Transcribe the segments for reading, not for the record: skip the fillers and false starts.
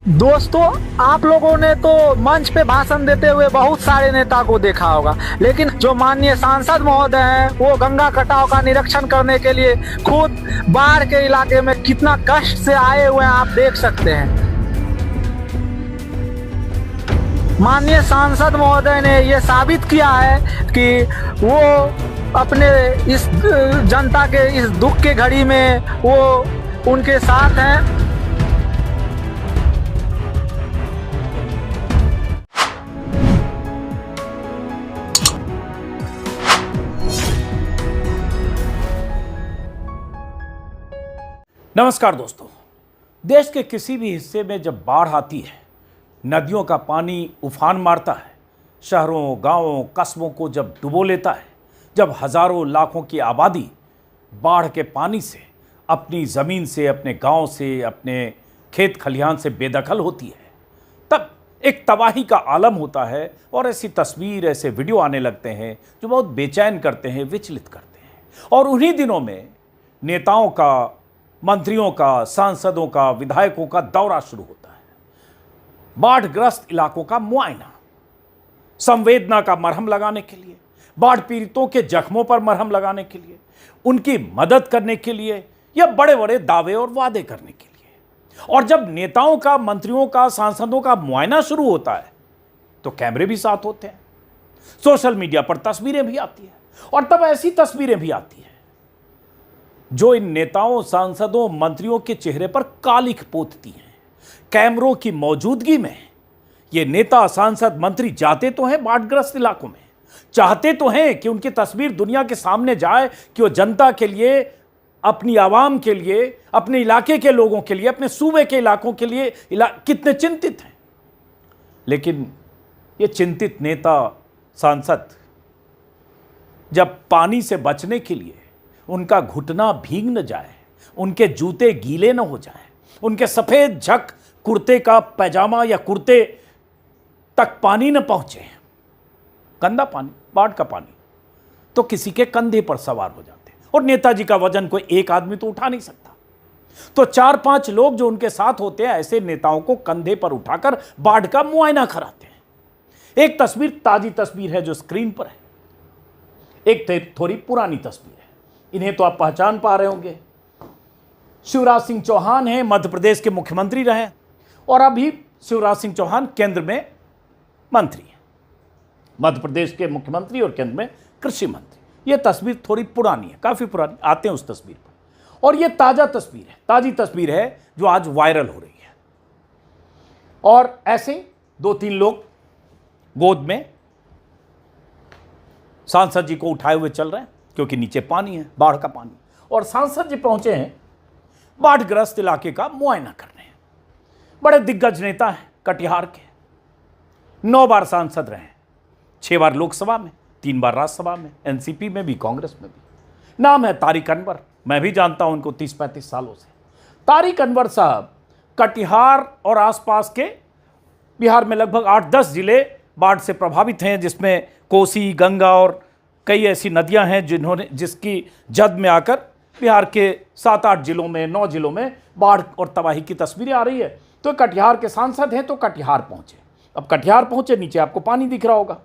दोस्तों, आप लोगों ने तो मंच पे भाषण देते हुए बहुत सारे नेता को देखा होगा, लेकिन जो माननीय सांसद महोदय हैं वो गंगा कटाव का निरीक्षण करने के लिए खुद बाढ़ के इलाके में कितना कष्ट से आए हुए हैं आप देख सकते हैं। माननीय सांसद महोदय ने ये साबित किया है कि वो अपने इस जनता के इस दुख के घड़ी में वो उनके साथ हैं। नमस्कार दोस्तों, देश के किसी भी हिस्से में जब बाढ़ आती है, नदियों का पानी उफान मारता है, शहरों, गांवों, कस्बों को जब डुबो लेता है, जब हजारों लाखों की आबादी बाढ़ के पानी से अपनी ज़मीन से, अपने गांव से, अपने खेत खलिहान से बेदखल होती है, तब एक तबाही का आलम होता है और ऐसी तस्वीर, ऐसे वीडियो आने लगते हैं जो बहुत बेचैन करते हैं, विचलित करते हैं। और उन्हीं दिनों में नेताओं का, मंत्रियों का, सांसदों का, विधायकों का दौरा शुरू होता है। बाढ़ग्रस्त इलाकों का मुआयना, संवेदना का मरहम लगाने के लिए, बाढ़ पीड़ितों के जख्मों पर मरहम लगाने के लिए, उनकी मदद करने के लिए या बड़े बड़े दावे और वादे करने के लिए। और जब नेताओं का, मंत्रियों का, सांसदों का मुआयना शुरू होता है तो कैमरे भी साथ होते हैं, सोशल मीडिया पर तस्वीरें भी आती हैं। और तब ऐसी तस्वीरें भी आती हैं जो इन नेताओं, सांसदों, मंत्रियों के चेहरे पर कालिख पोतती हैं। कैमरों की मौजूदगी में ये नेता, सांसद, मंत्री जाते तो हैं बाढ़ग्रस्त इलाकों में, चाहते तो हैं कि उनकी तस्वीर दुनिया के सामने जाए कि वो जनता के लिए, अपनी आवाम के लिए, अपने इलाके के लोगों के लिए, अपने सूबे के इलाकों के लिए कितने चिंतित हैं। लेकिन ये चिंतित नेता, सांसद जब पानी से बचने के लिए उनका घुटना भीग न जाए, उनके जूते गीले न हो जाएं, उनके सफ़ेद झक कुर्ते का पैजामा या कुर्ते तक पानी न पहुंचे, गंदा पानी, बाढ़ का पानी, तो किसी के कंधे पर सवार हो जाते। और नेताजी का वजन कोई एक आदमी तो उठा नहीं सकता, तो 4-5 लोग जो उनके साथ होते हैं, ऐसे नेताओं को कंधे पर उठाकर बाढ़ का मुआयना कराते हैं। एक तस्वीर, ताजी तस्वीर है जो स्क्रीन पर है, एक थोड़ी पुरानी तस्वीर है। इन्हें तो आप पहचान पा रहे होंगे। शिवराज सिंह चौहान हैं, मध्य प्रदेश के मुख्यमंत्री रहे और अभी शिवराज सिंह चौहान केंद्र में मंत्री हैं, मध्य प्रदेश के मुख्यमंत्री और केंद्र में कृषि मंत्री। यह तस्वीर थोड़ी पुरानी है, काफी पुरानी, आते हैं उस तस्वीर पर। और यह ताजा तस्वीर है, ताजी तस्वीर है जो आज वायरल हो रही है। और ऐसे 2-3 लोग गोद में सांसद जी को उठाए हुए चल रहे हैं, क्योंकि नीचे पानी है, बाढ़ का पानी। और सांसद जी पहुंचे हैं बाढ़ग्रस्त इलाके का मुआयना करने। बड़े दिग्गज नेता हैं कटिहार के, 9 बार सांसद रहे, 6 बार लोकसभा में, 3 बार राज्यसभा में, एनसीपी में भी, कांग्रेस में भी। नाम है तारिक अनवर, मैं भी जानता हूं उनको 30-35 सालों से। तारिक अनवर साहब कटिहार और आसपास के बिहार में लगभग 8-10 जिले बाढ़ से प्रभावित हैं, जिसमें कोसी, गंगा और कई ऐसी नदियां हैं जिसकी जद में आकर बिहार के 7-8 जिलों में, 9 जिलों में बाढ़ और तबाही की तस्वीरें आ रही है। तो कटिहार के सांसद हैं तो कटिहार पहुंचे। अब कटिहार पहुंचे, नीचे आपको पानी दिख रहा होगा,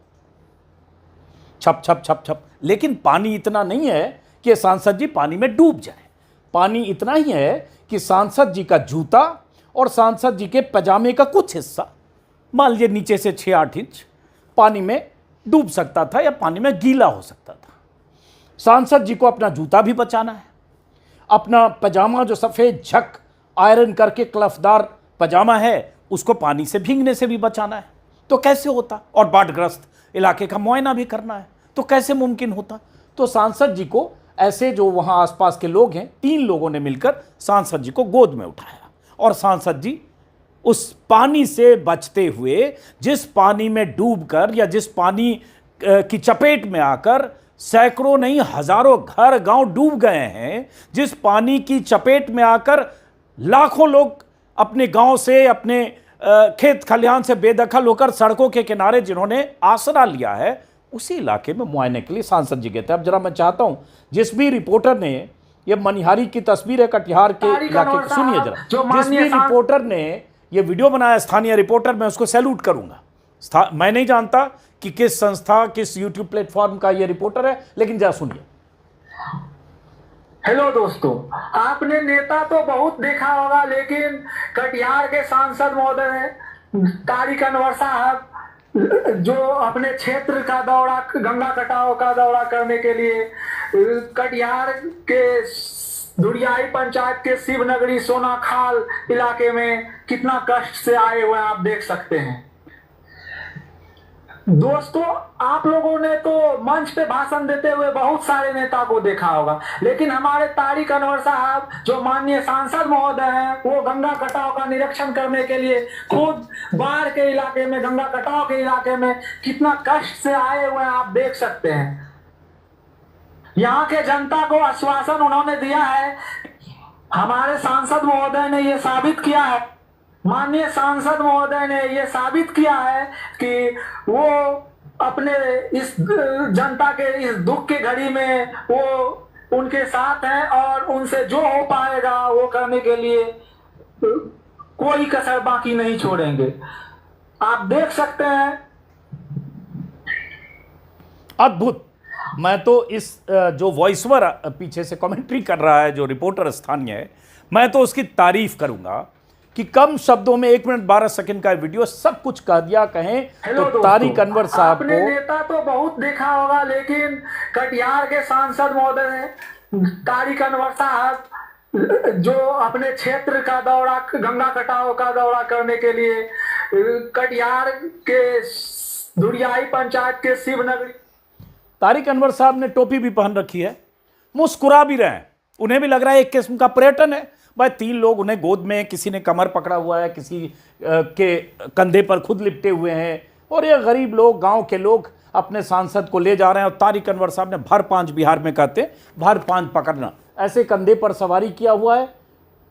छप छप छप छप। लेकिन पानी इतना नहीं है कि सांसद जी पानी में डूब जाए। पानी इतना ही है कि सांसद जी का जूता और सांसद जी के पजामे का कुछ हिस्सा, मान लीजिए नीचे से 6-8 इंच, पानी में डूब सकता था या पानी में गीला हो सकता था। सांसद जी को अपना जूता भी बचाना है, अपना पजामा जो सफ़ेद झक आयरन करके क्लफदार पजामा है उसको पानी से भीगने से भी बचाना है। तो कैसे होता? और बाढ़ग्रस्त इलाके का मुआयना भी करना है, तो कैसे मुमकिन होता? तो सांसद जी को ऐसे जो वहाँ आसपास के लोग हैं, 3 लोगों ने मिलकर सांसद जी को गोद में उठाया और सांसद जी उस पानी से बचते हुए, जिस पानी में डूबकर या जिस पानी की चपेट में आकर सैकड़ों नहीं हजारों घर गांव डूब गए हैं, जिस पानी की चपेट में आकर लाखों लोग अपने गांव से, अपने खेत खलिहान से बेदखल होकर सड़कों के किनारे जिन्होंने आसरा लिया है, उसी इलाके में मुआयने के लिए सांसद जी गए थे। अब जरा मैं चाहता हूं जिस भी रिपोर्टर ने, ये मनिहारी की तस्वीर है कटिहार के इलाके की, सुनिए जरा, जिस भी रिपोर्टर ने ये वीडियो बनाया स्थानीय रिपोर्टर, मैं उसको सैल्यूट करूंगा। मैं नहीं जानता कि किस संस्था, किस यूट्यूब प्लेटफॉर्म का ये रिपोर्टर है, लेकिन जा सुनिए। हेलो दोस्तों, आपने नेता तो बहुत देखा होगा, लेकिन कटिहार के सांसद महोदय तारिक अनवर साहब जो अपने क्षेत्र का दौरा, गंगा कटाव का दौरा करने के लिए कटिहार के दुरियाई पंचायत के शिवनगरी सोनाखाल इलाके में कितना कष्ट से आए हुए आप देख सकते हैं। दोस्तों, आप लोगों ने तो मंच पे भाषण देते हुए बहुत सारे नेता को देखा होगा, लेकिन हमारे तारिक अनवर साहब जो माननीय सांसद महोदय हैं, वो गंगा कटाव का निरीक्षण करने के लिए खुद बाढ़ के इलाके में, गंगा कटाव के इलाके में कितना कष्ट से आए हुए आप देख सकते हैं। यहाँ के जनता को आश्वासन उन्होंने दिया है। हमारे सांसद महोदय ने ये साबित किया है, माननीय सांसद महोदय ने ये साबित किया है कि वो अपने इस जनता के इस दुख की घड़ी में वो उनके साथ हैं और उनसे जो हो पाएगा वो करने के लिए कोई कसर बाकी नहीं छोड़ेंगे। आप देख सकते हैं। अद्भुत। मैं तो इस जो वॉइस ओवर पीछे से कमेंट्री कर रहा है, जो रिपोर्टर स्थानीय है, मैं तो उसकी तारीफ करूंगा कि कम शब्दों में 1 मिनट 12 सेकंड का वीडियो सब कुछ कह दिया। कहें तो तारिक अनवर साहब को, आपने नेता तो बहुत देखा होगा, लेकिन कटिहार के सांसद महोदय तारिक अनवर साहब जो अपने क्षेत्र का दौरा, गंगा कटाव का दौरा करने के लिए कटिहार के दुरियाई पंचायत के शिवनगरी। तारिक अनवर साहब ने टोपी भी पहन रखी है, मुस्कुरा भी रहे हैं, उन्हें भी लग रहा है एक किस्म का पर्यटन है। भाई 3 लोग उन्हें गोद में, किसी ने कमर पकड़ा हुआ है, किसी के कंधे पर खुद लिपटे हुए हैं, और ये गरीब लोग, गांव के लोग अपने सांसद को ले जा रहे हैं। और तारिक अनवर साहब ने भर पांच, बिहार में कहते भर पांच पकड़ना, ऐसे कंधे पर सवारी किया हुआ है,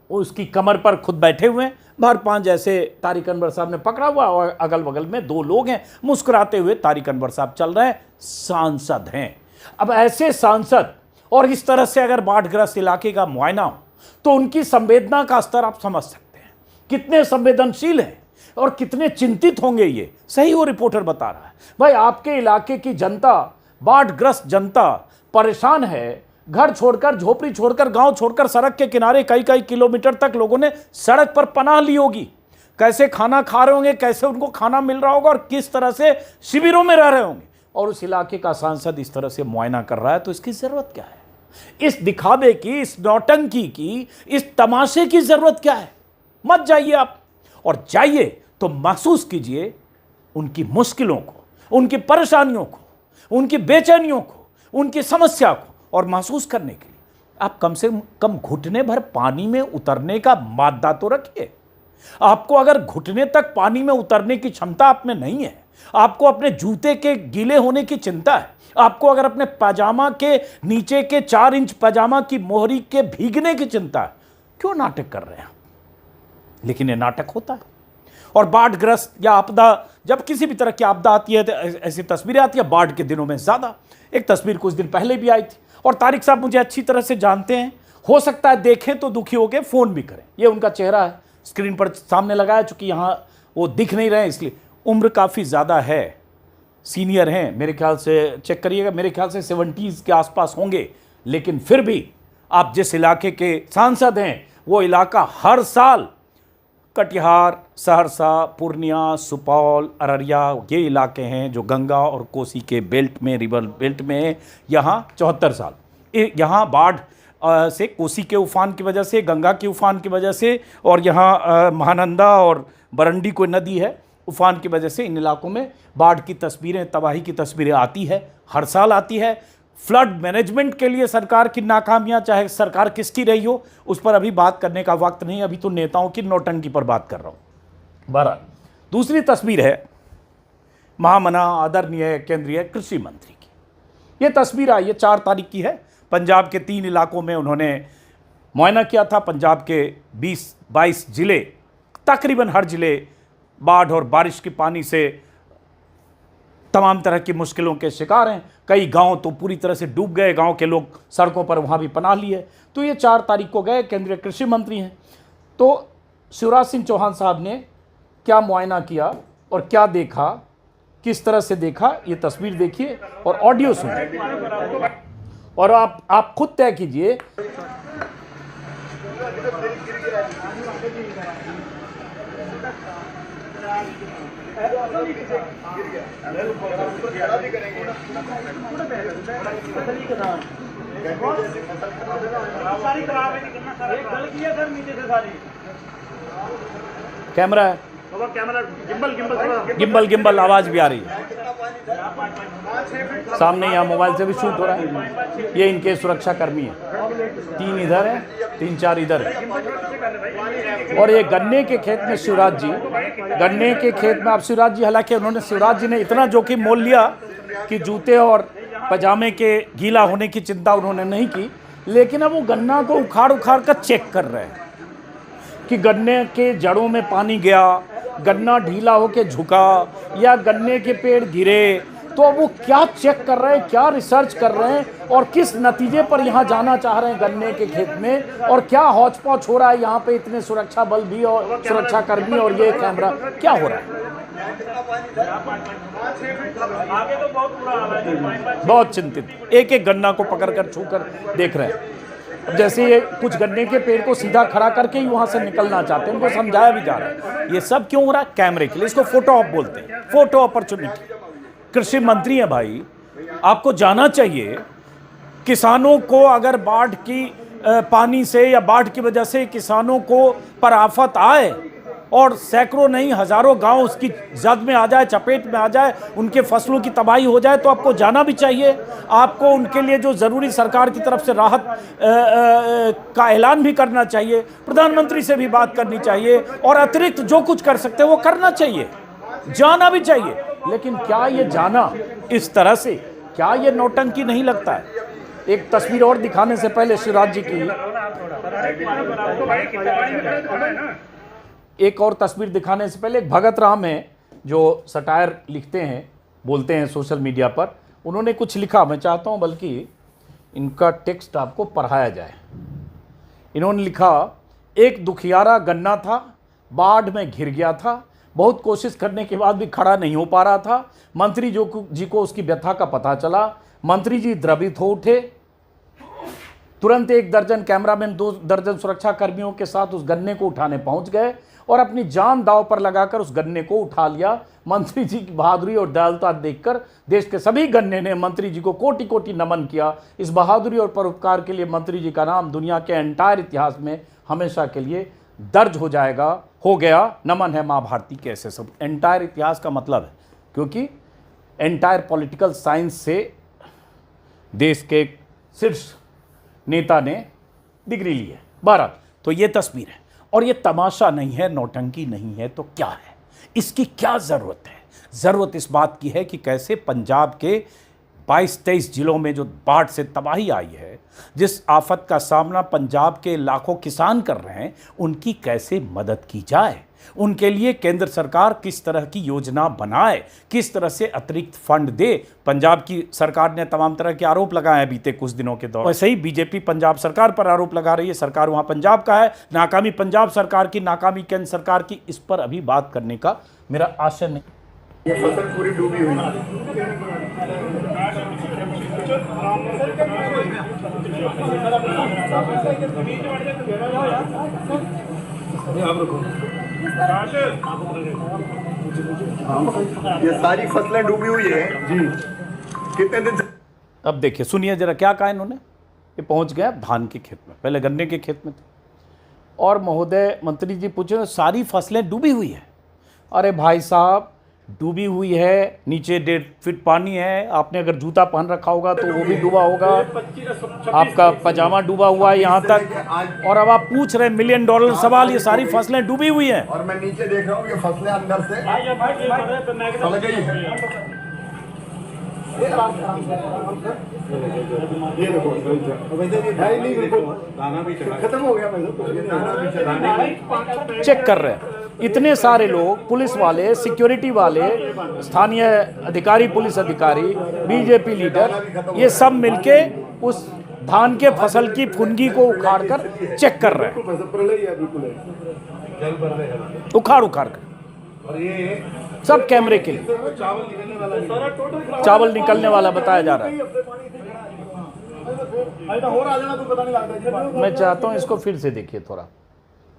उसकी कमर पर खुद बैठे हुए हैं, भर पांच ऐसे तारिक अनवर साहब ने पकड़ा हुआ, और अगल बगल में 2 लोग हैं, मुस्कुराते हुए तारिक अनवर साहब चल रहे हैं, सांसद हैं। अब ऐसे सांसद, और इस तरह से अगर बाढ़ग्रस्त इलाके का मुआयना हो तो उनकी संवेदना का स्तर आप समझ सकते हैं, कितने संवेदनशील हैं और कितने चिंतित होंगे। ये सही वो रिपोर्टर बता रहा है। भाई आपके इलाके की जनता, बाढ़ग्रस्त जनता परेशान है, घर छोड़कर, झोपड़ी छोड़कर, गांव छोड़कर, सड़क के किनारे कई कई किलोमीटर तक लोगों ने सड़क पर पनाह ली होगी। कैसे खाना खा रहे होंगे, कैसे उनको खाना मिल रहा होगा, और किस तरह से शिविरों में रह रहे होंगे, और उस इलाके का सांसद इस तरह से मुआयना कर रहा है, तो इसकी जरूरत क्या है? इस दिखावे की, इस नौटंकी की, इस तमाशे की जरूरत क्या है? मत जाइए आप, और जाइए तो महसूस कीजिए उनकी मुश्किलों को, उनकी परेशानियों को, उनकी बेचैनियों को, उनकी समस्या को, और महसूस करने के लिए आप कम से कम घुटने भर पानी में उतरने का मादा तो रखिए। आपको अगर घुटने तक पानी में उतरने की क्षमता आप में नहीं है, आपको अपने जूते के गीले होने की चिंता है, आपको अगर अपने पजामा के नीचे के 4 इंच पजामा की मोहरी के भीगने की चिंता है, क्यों नाटक कर रहे हैं आप? लेकिन ये नाटक होता है। और बाढ़ग्रस्त या आपदा, जब किसी भी तरह की आपदा आती है तो ऐसी तस्वीरें आती है, बाढ़ के दिनों में ज़्यादा। एक तस्वीर कुछ दिन पहले भी आई थी, और तारिक साहब मुझे अच्छी तरह से जानते हैं, हो सकता है देखें तो दुखी होकर फ़ोन भी करें। ये उनका चेहरा है, स्क्रीन पर सामने लगाया, चूँकि यहाँ वो दिख नहीं रहे इसलिए। उम्र काफ़ी ज़्यादा है, सीनियर हैं, मेरे ख्याल से चेक करिएगा, मेरे ख्याल से 70s के आसपास होंगे, लेकिन फिर भी आप जिस इलाके के सांसद हैं, वो इलाका हर साल कटिहार, सहरसा, पूर्णिया, सुपौल, अररिया, ये इलाके हैं जो गंगा और कोसी के बेल्ट में, रिवर बेल्ट में हैं। यहाँ 74 साल यहाँ बाढ़ से, कोसी के उफान की वजह से, गंगा के उफान की वजह से, और यहाँ महानंदा और बरंडी कोई नदी है, उफान की वजह से इन इलाकों में बाढ़ की तस्वीरें, तबाही की तस्वीरें आती है, हर साल आती है। फ्लड मैनेजमेंट के लिए सरकार की नाकामियां, चाहे सरकार किसकी रही हो, उस पर अभी बात करने का वक्त नहीं, अभी तो नेताओं की नौटंकी पर बात कर रहा हूं। बहरहाल दूसरी तस्वीर है महामना आदरणीय केंद्रीय कृषि मंत्री की। ये तस्वीर आई है 4 तारीख की है। पंजाब के 3 इलाकों में उन्होंने मुआयना किया था। पंजाब के 20-22 जिले, तकरीबन हर जिले बाढ़ और बारिश के पानी से तमाम तरह की मुश्किलों के शिकार हैं। कई गांव तो पूरी तरह से डूब गए, गांव के लोग सड़कों पर वहां भी पनाह लिए। तो ये 4 तारीख को गए, केंद्रीय कृषि मंत्री हैं। तो शिवराज सिंह चौहान साहब ने क्या मुआयना किया और क्या देखा, किस तरह से देखा, ये तस्वीर देखिए और ऑडियो सुनिए और आप खुद तय कीजिए। कैमरा है, गिम्बल आवाज भी आ रही है, सामने यहाँ मोबाइल से भी शूट हो रहा है। ये इनके सुरक्षा कर्मी है, 3 इधर है, 3-4 इधर है। और ये गन्ने के खेत में शिवराज जी, गन्ने के खेत में आप शिवराज जी, हालांकि उन्होंने, शिवराज जी ने इतना जोखिम मोल लिया कि जूते और पजामे के गीला होने की चिंता उन्होंने नहीं की, लेकिन अब वो गन्ना को उखाड़ कर चेक कर रहे हैं कि गन्ने के जड़ों में पानी गया, गन्ना ढीला होके झुका या गन्ने के पेड़ गिरे। तो अब वो क्या चेक कर रहे हैं, क्या रिसर्च कर रहे हैं और किस नतीजे पर यहाँ जाना चाह रहे हैं गन्ने के खेत में, और क्या हौच पौच हो रहा है यहाँ पे, इतने सुरक्षा बल भी और सुरक्षा कर्मी और ये कैमरा, क्या हो रहा है? बहुत चिंतित, एक एक गन्ना को पकड़कर छूकर देख रहे हैं। जैसे ये कुछ गन्ने के पेड़ को सीधा खड़ा करके ही वहां से निकलना चाहते हैं, उनको समझाया भी जा रहा है। ये सब क्यों हो रहा है? कैमरे के लिए। इसको फोटो ऑप बोलते हैं, फोटो अपॉर्चुनिटी। कृषि मंत्री है भाई, आपको जाना चाहिए किसानों को अगर बाढ़ की पानी से या बाढ़ की वजह से किसानों को पर आफत आए और सैकड़ों नहीं हजारों गांव उसकी जद में आ जाए, चपेट में आ जाए, उनके फसलों की तबाही हो जाए, तो आपको जाना भी चाहिए। आपको उनके लिए जो ज़रूरी सरकार की तरफ से राहत का ऐलान भी करना चाहिए, प्रधानमंत्री से भी बात करनी चाहिए और अतिरिक्त जो कुछ कर सकते हैं वो करना चाहिए, जाना भी चाहिए। लेकिन क्या ये जाना इस तरह से, क्या ये नौटंकी नहीं लगता है? एक तस्वीर और दिखाने से पहले शिवराज जी की एक और तस्वीर दिखाने से पहले, एक भगत राम है जो सटायर लिखते हैं, बोलते हैं सोशल मीडिया पर, उन्होंने कुछ लिखा। मैं चाहता हूं बल्कि इनका टेक्स्ट आपको पढ़ाया जाए। इन्होंने लिखा, एक दुखियारा गन्ना था, बाढ़ में घिर गया था, बहुत कोशिश करने के बाद भी खड़ा नहीं हो पा रहा था। मंत्री जी को उसकी व्यथा का पता चला, मंत्री जी द्रवित हो उठे, तुरंत 1 दर्जन कैमरामैन, 2 दर्जन सुरक्षा कर्मियों के साथ उस गन्ने को उठाने पहुंच गए और अपनी जान दांव पर लगाकर उस गन्ने को उठा लिया। मंत्री जी की बहादुरी और दयालुता देखकर देश के सभी गन्ने ने मंत्री जी को कोटि कोटि नमन किया। इस बहादुरी और परोपकार के लिए मंत्री जी का नाम दुनिया के एंटायर इतिहास में हमेशा के लिए दर्ज हो जाएगा, हो गया। नमन है माँ भारती के ऐसे सब। एंटायर इतिहास का मतलब है, क्योंकि एंटायर पॉलिटिकल साइंस से देश के शीर्ष नेता ने डिग्री ली है। 12 तो ये तस्वीर है और ये तमाशा नहीं है, नौटंकी नहीं है, तो क्या है? इसकी क्या ज़रूरत है? ज़रूरत इस बात की है कि कैसे पंजाब के 22-23 जिलों में जो बाढ़ से तबाही आई है, जिस आफत का सामना पंजाब के लाखों किसान कर रहे हैं, उनकी कैसे मदद की जाए, उनके लिए केंद्र सरकार किस तरह की योजना बनाए, किस तरह से अतिरिक्त फंड दे। पंजाब की सरकार ने तमाम तरह के आरोप लगाए हैं बीते कुछ दिनों के दौरान। वैसे ही बीजेपी पंजाब सरकार पर आरोप लगा रही है, सरकार वहां पंजाब का है, नाकामी पंजाब सरकार की, नाकामी केंद्र सरकार की, इस पर अभी बात करने का मेरा आशय नहीं। ये फसल पूरी डूबी हुई ये सारी फसलें डूबी हुई है जी। कितने दिन से? अब देखिए, सुनिए जरा क्या कहा इन्होंने। ये पहुंच गया धान के खेत में, पहले गन्ने के खेत में थे, और महोदय मंत्री जी पूछे सारी फसलें डूबी हुई है। अरे भाई साहब, डूबी हुई है, नीचे 1.5 फीट पानी है, आपने अगर जूता पहन रखा होगा तो वो भी डूबा होगा, आपका पजामा डूबा हुआ है यहाँ तक, और अब आप पूछ रहे $1 मिलियन सवाल। ये सारी फसलें डूबी हुई हैं। और मैं नीचे देख रहा हूँ ये फसलें अंदर से सड़ गई है। ये देखो खत्म हो गया, चेक कर रहे हैं इतने सारे लोग, पुलिस वाले, सिक्योरिटी वाले, स्थानीय अधिकारी, पुलिस अधिकारी, बीजेपी लीडर, ये सब मिलके उस धान के फसल की फुनगी को उखाड़कर चेक कर रहे हैं, उखाड़ कर। और ये सब कैमरे के लिए चावल निकलने वाला नहीं। चावल निकलने वाला बताया जा रहा है। हो रहा है तो पता नहीं लगता। मैं चाहता हूं इसको फिर से देखिए, थोड़ा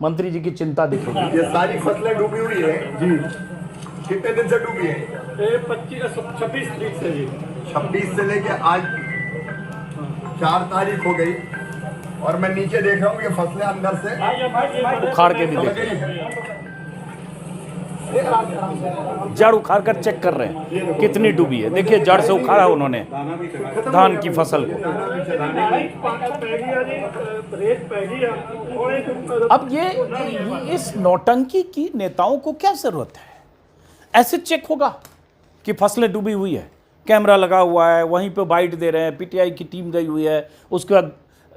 मंत्री जी की चिंता दिखेगी। ये सारी फसलें डूबी हुई है जी। कितने दिन से डूबी है? 26 तारीख से जी। 26 से लेके आज 4 तारीख हो गई और मैं नीचे देख रहा हूँ ये फसलें अंदर से उखाड़ के भी सड़ देख, गई है। जड़ उखाड़ कर चेक कर रहे हैं कितनी डूबी है। देखिए जड़ से उखाड़ा उन्होंने धान की फसल को। अब ये इस नौटंकी की नेताओं को क्या जरूरत है? ऐसे चेक होगा कि फसलें डूबी हुई है, कैमरा लगा हुआ है, वहीं पे बाइट दे रहे हैं, पीटीआई की टीम गई हुई है, उसके बाद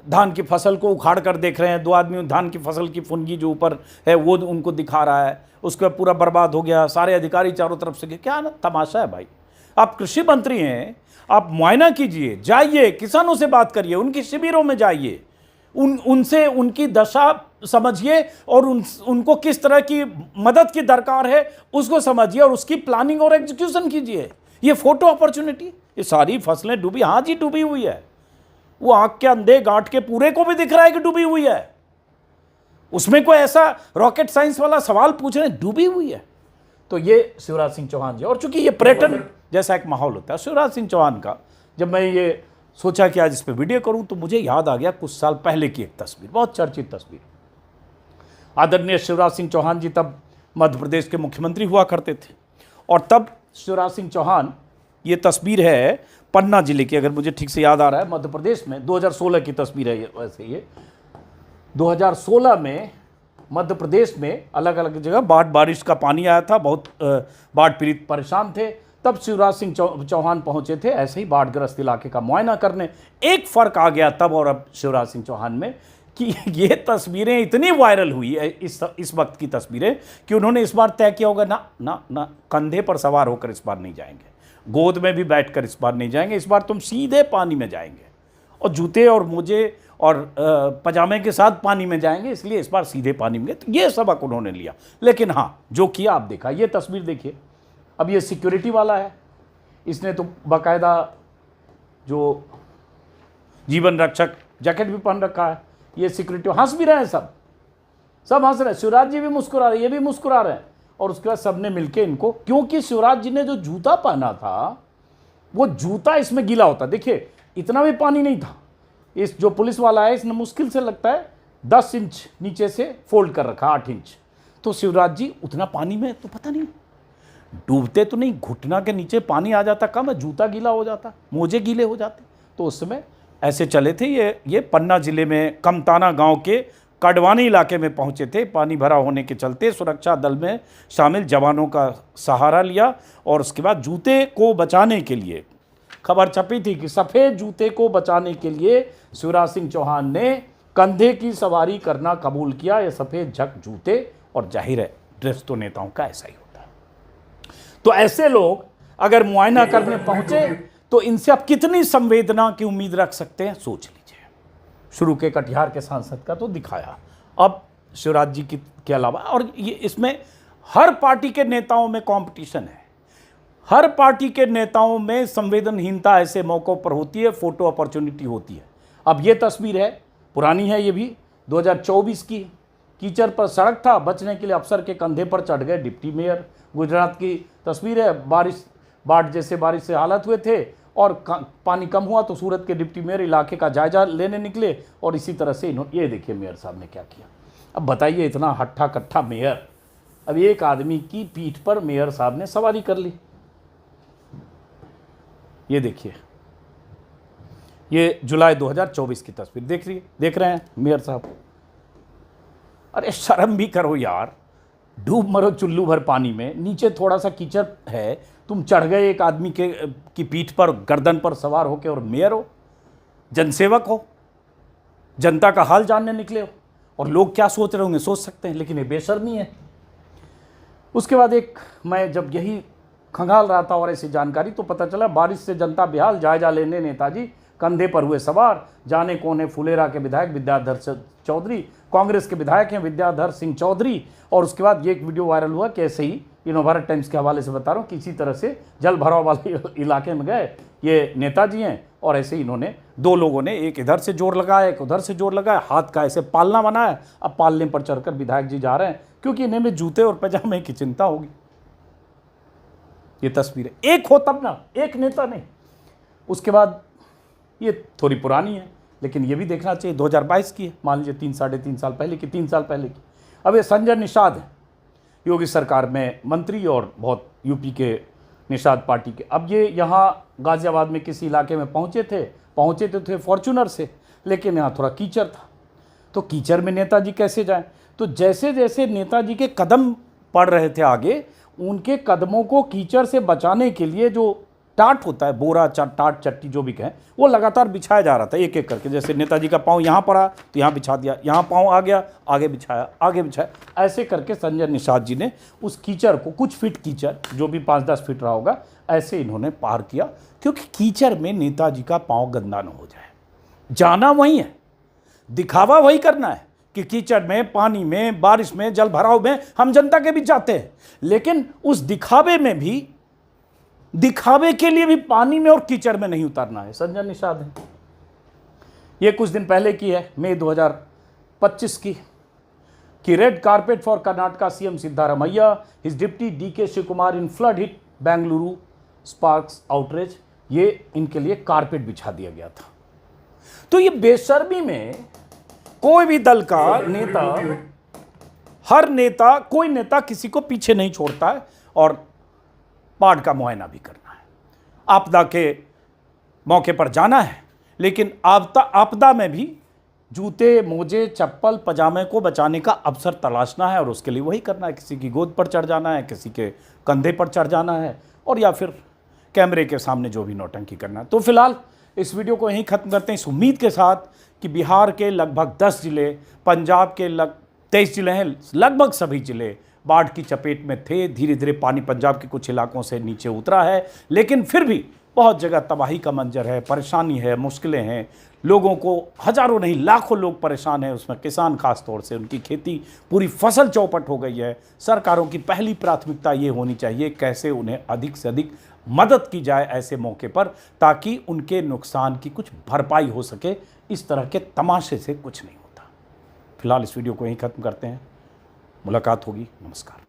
धान की फसल को उखाड़ कर देख रहे हैं, 2 आदमी धान की फसल की फुनगी जो ऊपर है वो उनको दिखा रहा है, उसके बाद पूरा बर्बाद हो गया, सारे अधिकारी चारों तरफ से। क्या ना तमाशा है भाई। आप कृषि मंत्री हैं, आप मुआयना कीजिए, जाइए किसानों से बात करिए, उनकी शिविरों में जाइए, उनसे उनकी दशा समझिए और उनको किस तरह की मदद की दरकार है उसको समझिए और उसकी प्लानिंग और एग्जीक्यूशन कीजिए। ये फोटो अपॉर्चुनिटी, ये सारी फसलें डूबी, हाँ जी डूबी हुई है, वो आंख के अंधे गांठ के पूरे को भी दिख रहा है कि डूबी हुई है। उसमें कोई ऐसा रॉकेट साइंस वाला सवाल पूछ रहे हैं, डूबी हुई है। तो ये शिवराज सिंह चौहान जी, और चूंकि ये पर्यटन जैसा एक माहौल होता है शिवराज सिंह चौहान का, जब मैं ये सोचा कि आज इस पर वीडियो करूं तो मुझे याद आ गया कुछ साल पहले की एक तस्वीर, बहुत चर्चित तस्वीर। आदरणीय शिवराज सिंह चौहान जी तब मध्य प्रदेश के मुख्यमंत्री हुआ करते थे और तब शिवराज सिंह चौहान, ये तस्वीर है पन्ना जिले की, अगर मुझे ठीक से याद आ रहा है, मध्य प्रदेश में 2016 की तस्वीर है। वैसे ये 2016 में मध्य प्रदेश में अलग अलग जगह बारिश का पानी आया था, बहुत बाढ़ पीड़ित परेशान थे। तब शिवराज सिंह चौहान पहुंचे थे ऐसे ही बाढ़ग्रस्त इलाके का मुआयना करने। एक फ़र्क आ गया तब और अब शिवराज सिंह चौहान में कि ये तस्वीरें इतनी वायरल हुई है, इस वक्त की तस्वीरें, कि उन्होंने इस बार तय किया होगा ना कंधे पर सवार होकर इस बार नहीं जाएंगे, गोद में भी बैठकर इस बार नहीं जाएंगे, इस बार तुम सीधे पानी में जाएंगे और जूते और मोजे और पजामे के साथ पानी में जाएंगे, इसलिए इस बार सीधे पानी में गए। तो ये सबक उन्होंने लिया। लेकिन हाँ, जो किया आप देखा, ये तस्वीर देखिए। अब ये सिक्योरिटी वाला है, इसने तो बाकायदा जो जीवन रक्षक जैकेट भी पहन रखा है। ये सिक्योरिटी हंस भी रहे हैं, सब हंस रहे हैं, शिवराज जी भी मुस्कुरा रहे हैं, ये भी मुस्कुरा रहे हैं। और उसके बाद सबने मिलके इनको, क्योंकि शिवराज जी ने जो जूता पहना था वो जूता इसमें गीला होता, देखिए इतना भी पानी नहीं था। इस जो पुलिस वाला है इसने मुश्किल से लगता है 10 इंच नीचे से फोल्ड कर रखा, 8 इंच। तो शिवराज जी उतना पानी में तो पता नहीं डूबते तो नहीं, घुटना के नीचे पानी आ जाता कम है, जूता गीला हो जाता, मोजे गीले हो जाते। तो उस समय ऐसे चले थे। ये पन्ना जिले में कमताना गांव के कड़वानी इलाके में पहुंचे थे। पानी भरा होने के चलते सुरक्षा दल में शामिल जवानों का सहारा लिया और उसके बाद जूते को बचाने के लिए, खबर छपी थी कि सफ़ेद जूते को बचाने के लिए शिवराज सिंह चौहान ने कंधे की सवारी करना कबूल किया। ये सफ़ेद झक जूते, और जाहिर है ड्रेस तो नेताओं का ऐसा ही होता है। तो ऐसे लोग अगर मुआयना करने पहुंचे तो इनसे आप कितनी संवेदना की उम्मीद रख सकते हैं, सोच लीजिए। शुरू के कटिहार के सांसद का तो दिखाया, अब शिवराज जी के अलावा, और ये इसमें हर पार्टी के नेताओं में कंपटीशन है, हर पार्टी के नेताओं में संवेदनहीनता ऐसे मौक़ों पर होती है, फोटो अपॉर्चुनिटी होती है। अब ये तस्वीर है, पुरानी है, ये भी 2024 की। कीचड़ पर सड़क था, बचने के लिए अफसर के कंधे पर चढ़ गए डिप्टी मेयर। गुजरात की तस्वीर है, बाढ़ जैसे बारिश से हालत हुए थे और पानी कम हुआ तो सूरत के डिप्टी मेयर इलाके का जायजा लेने निकले और इसी तरह से ये देखिए मेयर साहब ने क्या किया। अब बताइए, इतना हट्ठा कट्ठा मेयर, अब एक आदमी की पीठ पर मेयर साहब ने सवारी कर ली। ये देखिए, ये जुलाई 2024 की तस्वीर देख रहे हैं मेयर साहब। अरे शर्म भी करो यार, डूब मरो चुल्लू भर पानी में, नीचे थोड़ा सा कीचड़ है, तुम चढ़ गए एक आदमी की पीठ पर, गर्दन पर सवार होके, और मेयर हो, जनसेवक हो, जनता का हाल जानने निकले हो। और लोग क्या सोच रहे होंगे सोच सकते हैं, लेकिन ये बेशर्मी है। उसके बाद मैं जब यही खंगाल रहा था और ऐसी जानकारी, तो पता चला बारिश से जनता बेहाल, जायजा लेने नेताजी कंधे पर हुए सवार। जाने कौन है फुलेरा के विधायक विद्याधर चौधरी, कांग्रेस के विधायक हैं विद्याधर सिंह चौधरी। और उसके बाद ये एक वीडियो वायरल हुआ कि ऐसे ही भारत टाइम्स के हवाले से बता रहा हूँ, किसी तरह से जल भराव वाले इलाके में गए ये नेताजी हैं और ऐसे इन्होंने, दो लोगों ने एक इधर से जोर लगाया एक उधर से जोर लगाया, हाथ का ऐसे पालना बनाया। अब पालने पर चढ़कर विधायक जी जा रहे हैं क्योंकि इन्हें में जूते और पैजामे की चिंता होगी। ये तस्वीर है, एक हो तब ना, एक नेता नहीं। उसके बाद ये थोड़ी पुरानी है लेकिन ये भी देखना चाहिए, 2022 की है, मान लीजिए 3-3.5 साल पहले की, 3 साल पहले की। अब ये संजय निषाद है, योगी सरकार में मंत्री और बहुत यूपी के निषाद पार्टी के। अब ये यहाँ गाजियाबाद में किसी इलाके में पहुँचे थे फॉर्च्यूनर से, लेकिन यहाँ थोड़ा कीचड़ था, तो कीचड़ में नेताजी कैसे जाएं। तो जैसे जैसे नेताजी के कदम पड़ रहे थे आगे, उनके कदमों को कीचड़ से बचाने के लिए जो टाट होता है, बोरा टाट चट्टी जो भी कहें, वो लगातार बिछाया जा रहा था एक एक करके। जैसे नेताजी का पाँव यहाँ पड़ा तो यहाँ बिछा दिया, यहाँ पाँव आ गया आगे बिछाया, आगे बिछाया। ऐसे करके संजय निषाद जी ने उस कीचड़ को, कुछ फीट कीचड़ जो भी 5-10 फीट रहा होगा, ऐसे इन्होंने पार किया, क्योंकि कीचड़ में नेताजी का पाँव गंदा न हो जाए। जाना वही है, दिखावा वही करना है कि कीचड़ में, पानी में, बारिश में, जल भराव में हम जनता के बीच जाते हैं, लेकिन उस दिखावे में भी, दिखावे के लिए भी पानी में और कीचड़ में नहीं उतरना है। संजय निषाद है, ये कुछ दिन पहले की है, मई 2025 की, कि red carpet for Karnataka CM Siddaramaiah, his deputy DK Shivakumar in flood hit Bengaluru sparks outrage. ये इनके लिए कारपेट बिछा दिया गया था। तो ये बेशर्मी में कोई भी दल का नेता, हर नेता, कोई नेता किसी को पीछे नहीं छोड़ता है और बाढ़ का मुआयना भी करना है, आपदा के मौके पर जाना है, लेकिन आपदा में भी जूते, मोजे, चप्पल, पजामे को बचाने का अवसर तलाशना है और उसके लिए वही करना है। किसी की गोद पर चढ़ जाना है, किसी के कंधे पर चढ़ जाना है, और या फिर कैमरे के सामने जो भी नौटंकी करना है। तो फिलहाल इस वीडियो को यहीं ख़त्म करते हैं, इस उम्मीद के साथ कि बिहार के लगभग 10 जिले, पंजाब के 23 जिले हैं, लगभग सभी जिले बाढ़ की चपेट में थे। धीरे धीरे पानी पंजाब के कुछ इलाकों से नीचे उतरा है, लेकिन फिर भी बहुत जगह तबाही का मंजर है, परेशानी है, मुश्किलें हैं। लोगों को, हजारों नहीं लाखों लोग परेशान हैं, उसमें किसान खास तौर से, उनकी खेती, पूरी फसल चौपट हो गई है। सरकारों की पहली प्राथमिकता ये होनी चाहिए कैसे उन्हें अधिक से अधिक मदद की जाए ऐसे मौके पर, ताकि उनके नुकसान की कुछ भरपाई हो सके। इस तरह के तमाशे से कुछ नहीं होता। फिलहाल इस वीडियो को यहीं ख़त्म करते हैं, मुलाकात होगी, नमस्कार।